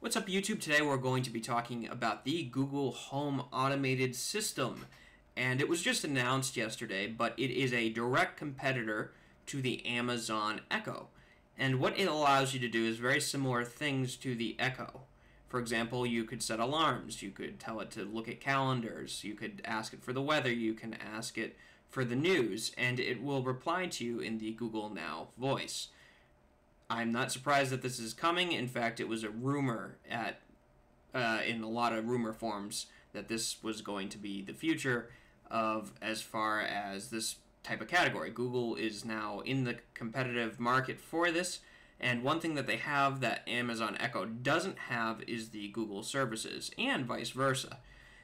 What's up, YouTube? Today we're going to be talking about the Google Home automated system. And it was just announced yesterday, but it is a direct competitor to the Amazon Echo. And what it allows you to do is very similar things to the Echo. For example, you could set alarms, you could tell it to look at calendars, you could ask it for the weather, you can ask it for the news, and it will reply to you in the Google Now voice. I'm not surprised that this is coming. In fact, it was a rumor in a lot of rumor forums that this was going to be the future of as far as this type of category. Google is now in the competitive market for this, and one thing that they have that Amazon Echo doesn't have is the Google services, and vice versa.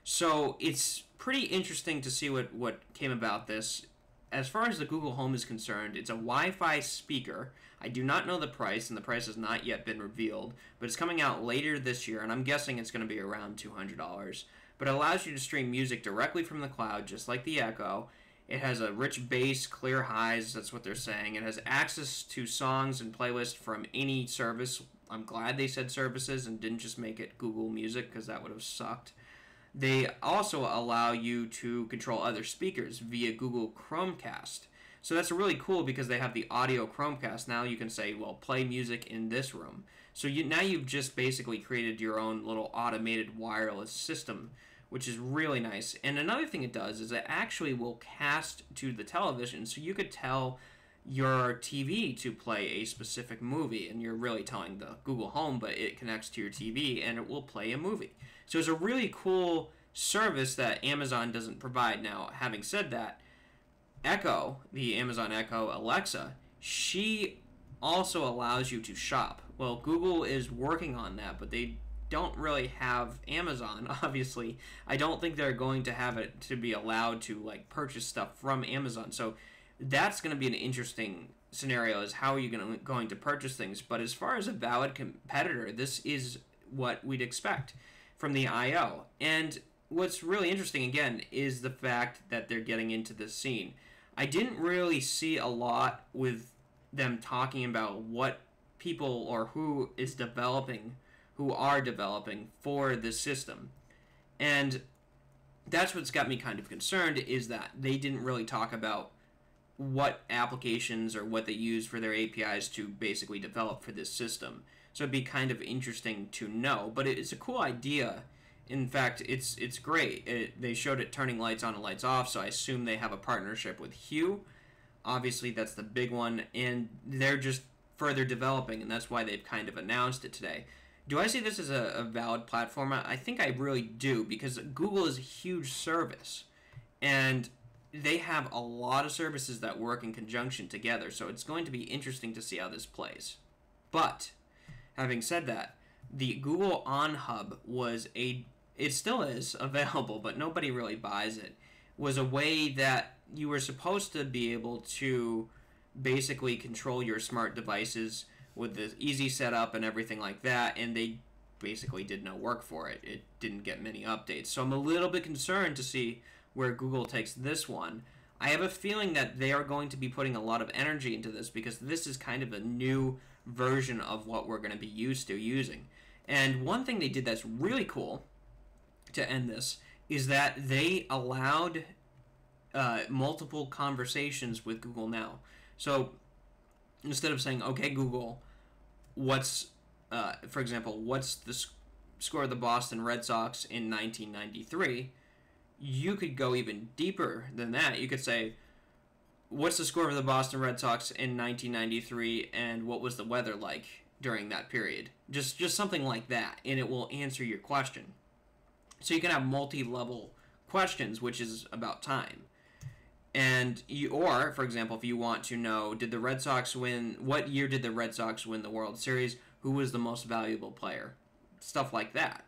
So it's pretty interesting to see what came about this. As far as the Google Home is concerned, it's a Wi-Fi speaker. I do not know the price, and the price has not yet been revealed, but it's coming out later this year, and I'm guessing it's going to be around $200. But it allows you to stream music directly from the cloud, just like the Echo. It has a rich bass, clear highs, that's what they're saying. It has access to songs and playlists from any service. I'm glad they said services and didn't just make it Google Music, because that would have sucked. They also allow you to control other speakers via Google Chromecast. So that's really cool because they have the audio Chromecast. Now you can say, well, play music in this room. So now you've just basically created your own little automated wireless system, which is really nice. And another thing it does is it actually will cast to the television. So you could tell your TV to play a specific movie, and you're really telling the Google Home, but it connects to your TV and it will play a movie. So it's a really cool service that Amazon doesn't provide. Now, having said that, Echo, the Amazon Echo Alexa, she also allows you to shop. Well, Google is working on that, but they don't really have Amazon, obviously. I don't think they're going to have it to be allowed to purchase stuff from Amazon. So that's going to be an interesting scenario, is how are you going to purchase things. But as far as a valid competitor, this is what we'd expect from the I/O. And what's really interesting, again, is the fact that they're getting into this scene. I didn't really see a lot with them talking about what people or who are developing for this system. And that's what's got me kind of concerned, is that they didn't really talk about what applications or what they use for their APIs to basically develop for this system. So it'd be kind of interesting to know, but it's a cool idea. In fact, it's great. They showed it turning lights on and lights off, so I assume they have a partnership with Hue. Obviously, that's the big one, and they're just further developing, and that's why they've kind of announced it today. Do I see this as a valid platform? I think I really do, because Google is a huge service, and they have a lot of services that work in conjunction together, so it's going to be interesting to see how this plays. But having said that, the Google On Hub it still is available, but nobody really buys it, was a way that you were supposed to be able to basically control your smart devices with the easy setup and everything like that, and they basically did no work for it. It didn't get many updates. So I'm a little bit concerned to see where Google takes this one. I have a feeling that they are going to be putting a lot of energy into this, because this is kind of a new version of what we're going to be used to using. And one thing they did that's really cool to end this is that they allowed multiple conversations with Google Now. So instead of saying, okay, Google, for example, what's the score of the Boston Red Sox in 1993? You could go even deeper than that. You could say, what's the score of the Boston Red Sox in 1993, and what was the weather like during that period? Just something like that, and it will answer your question. So you can have multi-level questions, which is about time. And or, for example, if you want to know, what year did the Red Sox win the World Series? Who was the most valuable player? Stuff like that.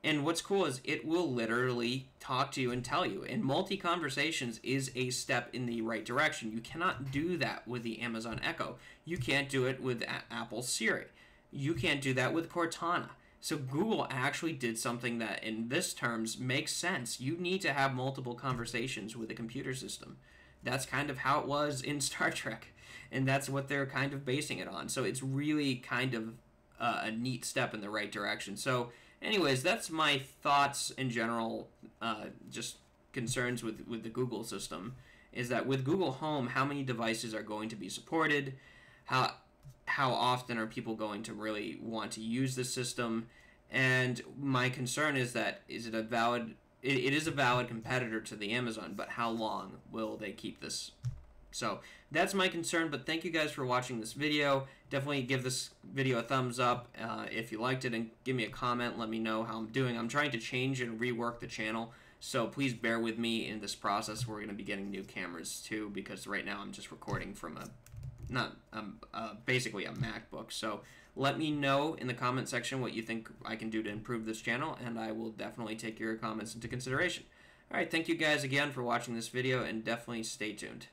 And what's cool is it will literally talk to you and tell you. And multi-conversations is a step in the right direction. You cannot do that with the Amazon Echo. You can't do it with Apple Siri. You can't do that with Cortana. So Google actually did something that, in this terms, makes sense. You need to have multiple conversations with a computer system. That's kind of how it was in Star Trek, and that's what they're kind of basing it on. So it's really kind of a neat step in the right direction. So anyways, that's my thoughts in general, just concerns with the Google system, is that with Google Home, how many devices are going to be supported? How often are people going to really want to use this system? And my concern is that it is a valid competitor to the Amazon, but how long will they keep this? So that's my concern, but thank you guys for watching this video. Definitely give this video a thumbs up if you liked it, and give me a comment. Let me know how I'm doing. I'm trying to change and rework the channel, so please bear with me in this process. We're going to be getting new cameras too, because right now I'm just recording from basically a MacBook. So let me know in the comment section what you think I can do to improve this channel, and I will definitely take your comments into consideration. Alright, thank you guys again for watching this video, and definitely stay tuned.